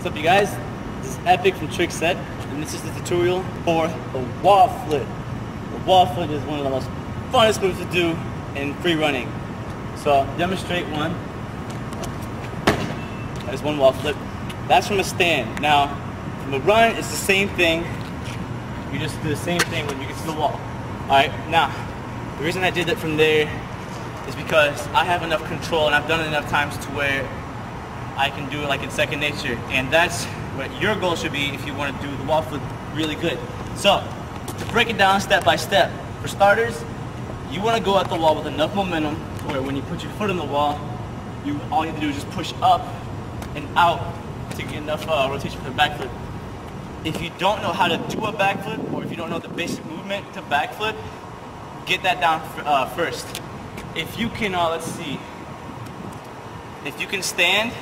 What's up, you guys? This is Epic from Trick Set, and this is the tutorial for the wall flip. The wall flip is one of the most funnest moves to do in free running. So I'll demonstrate one. There's one wall flip. That's from a stand. Now, from a run, it's the same thing. You just do the same thing when you get to the wall. Alright, now, the reason I did that from there is because I have enough control and I've done it enough times to where I can do it like in second nature. And that's what your goal should be if you want to do the wall flip really good. So, to break it down step by step, for starters, you want to go at the wall with enough momentum to where when you put your foot on the wall, all you have to do is just push up and out to get enough rotation for the backflip. If you don't know how to do a backflip, or if you don't know the basic movement to backflip, get that down first. If you can, let's see, if you can stand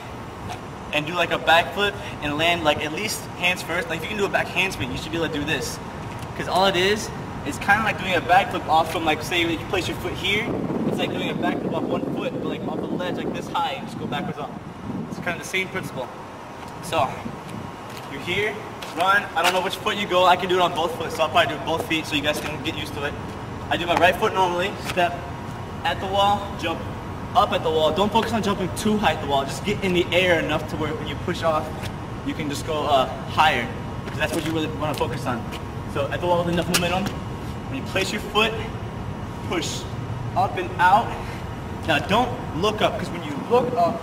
and do like a backflip and land like at least hands first, like if you can do a back handspring, you should be able to do this. Because all it is kind of like doing a backflip off from, like, say if you place your foot here, it's like doing a backflip off one foot, but like off the ledge like this high and just go backwards off. It's kind of the same principle. So, you're here, run, I don't know which foot you go, I can do it on both foot, so I'll probably do both feet so you guys can get used to it. I do my right foot normally, step at the wall, jump up at the wall. Don't focus on jumping too high at the wall, just get in the air enough to where when you push off, you can just go higher, because that's what you really want to focus on. So at the wall with enough momentum, when you place your foot, push up and out. Now don't look up, because when you look up,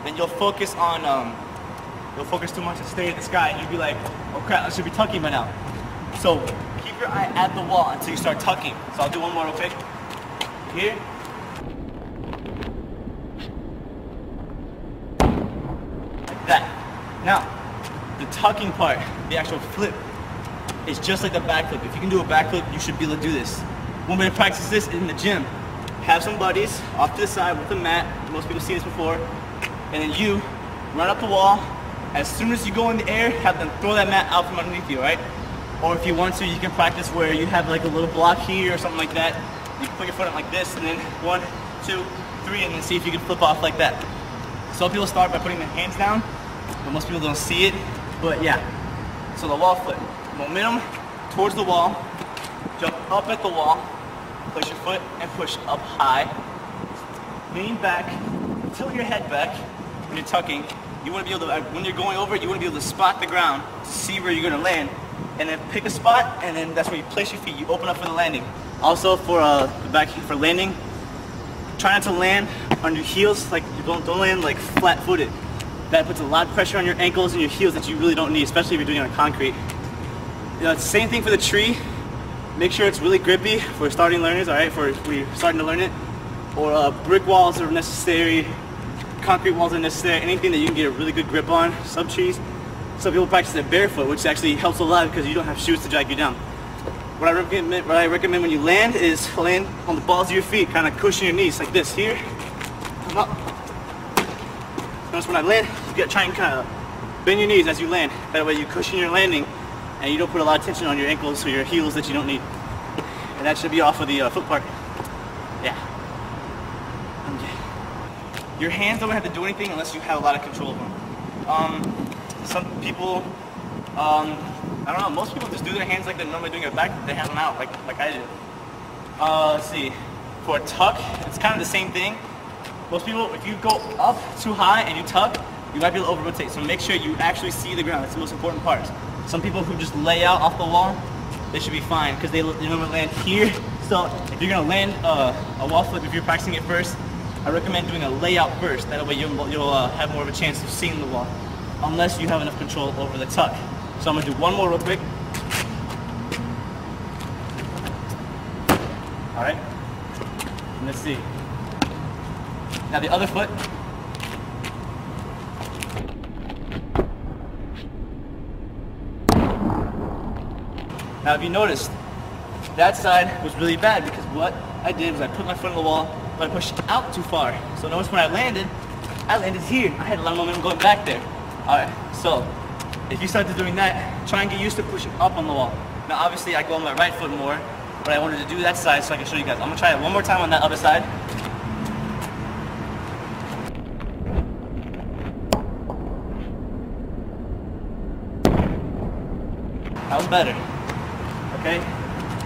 then you'll focus on, you'll focus too much and stare at the sky, and you'll be like, oh crap, I should be tucking by now. So keep your eye at the wall until you start tucking. So I'll do one more real quick. Here. Like that. Now, the tucking part, the actual flip, is just like the backflip. If you can do a backflip, you should be able to do this. One way to practice this is in the gym. Have some buddies off to the side with a mat. Most people see this before. And then you run up the wall. As soon as you go in the air, have them throw that mat out from underneath you, right? Or if you want to, you can practice where you have like a little block here or something like that. You can put your foot up like this, and then 1, 2, 3, and then see if you can flip off like that. Some people start by putting their hands down, but most people don't see it. But yeah, so the wall flip. Momentum towards the wall, jump up at the wall, place your foot and push up high. Lean back, tilt your head back when you're tucking. You want to be able to, when you're going over it, you want to be able to spot the ground to see where you're going to land. And then pick a spot, and then that's where you place your feet. You open up for the landing. Also for the back for landing, try not to land on your heels. Like you don't land like flat-footed. That puts a lot of pressure on your ankles and your heels that you really don't need, especially if you're doing it on concrete. You know, it's the same thing for the tree. Make sure it's really grippy for starting learners. All right, for if we're starting to learn it. Or brick walls are necessary. Concrete walls are necessary. Anything that you can get a really good grip on. Some trees. Some people practice it barefoot, which actually helps a lot because you don't have shoes to drag you down. What I recommend when you land is land on the balls of your feet, kind of cushion your knees like this. Here, come up. Notice when I land, you gotta try and kind of bend your knees as you land. That way you cushion your landing and you don't put a lot of tension on your ankles or your heels that you don't need. And that should be off of the foot part. Yeah. Okay. Your hands don't have to do anything unless you have a lot of control of them. Some people, I don't know, most people just do their hands like they're normally doing it back, they have them out, like I do. Let's see, for a tuck, it's kind of the same thing. Most people, if you go up too high and you tuck, you might be able to over-rotate, so make sure you actually see the ground. That's the most important part. Some people who just lay out off the wall, they should be fine, because they normally land here. So if you're going to land a wall flip, if you're practicing it first, I recommend doing a layout first. That way you'll have more of a chance of seeing the wall, unless you have enough control over the tuck. So I'm going to do one more real quick. Alright, let's see. Now the other foot. Now if you noticed, that side was really bad because what I did was I put my foot on the wall, but I pushed out too far. So notice when I landed here. I had a lot of momentum going back there. Alright, so if you started doing that, try and get used to pushing up on the wall. Now obviously I go on my right foot more, but I wanted to do that side so I can show you guys. I'm going to try it one more time on that other side. much better. Okay?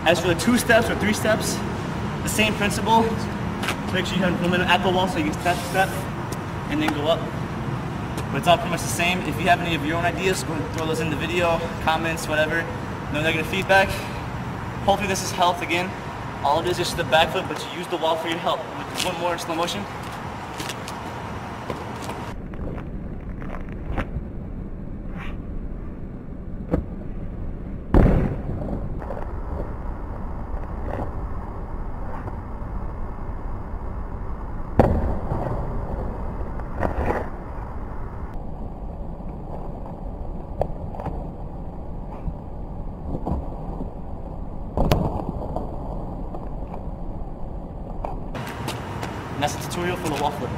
As for the 2 steps or 3 steps, the same principle. Make sure you have momentum at the wall so you can step, and then go up. But it's all pretty much the same. If you have any of your own ideas, go ahead and throw those in the video, comments, whatever. No negative feedback. Hopefully this has helped. Again, all it is just the back flip, but you use the wall for your help. One more in slow motion. And that's a tutorial for the wall flip.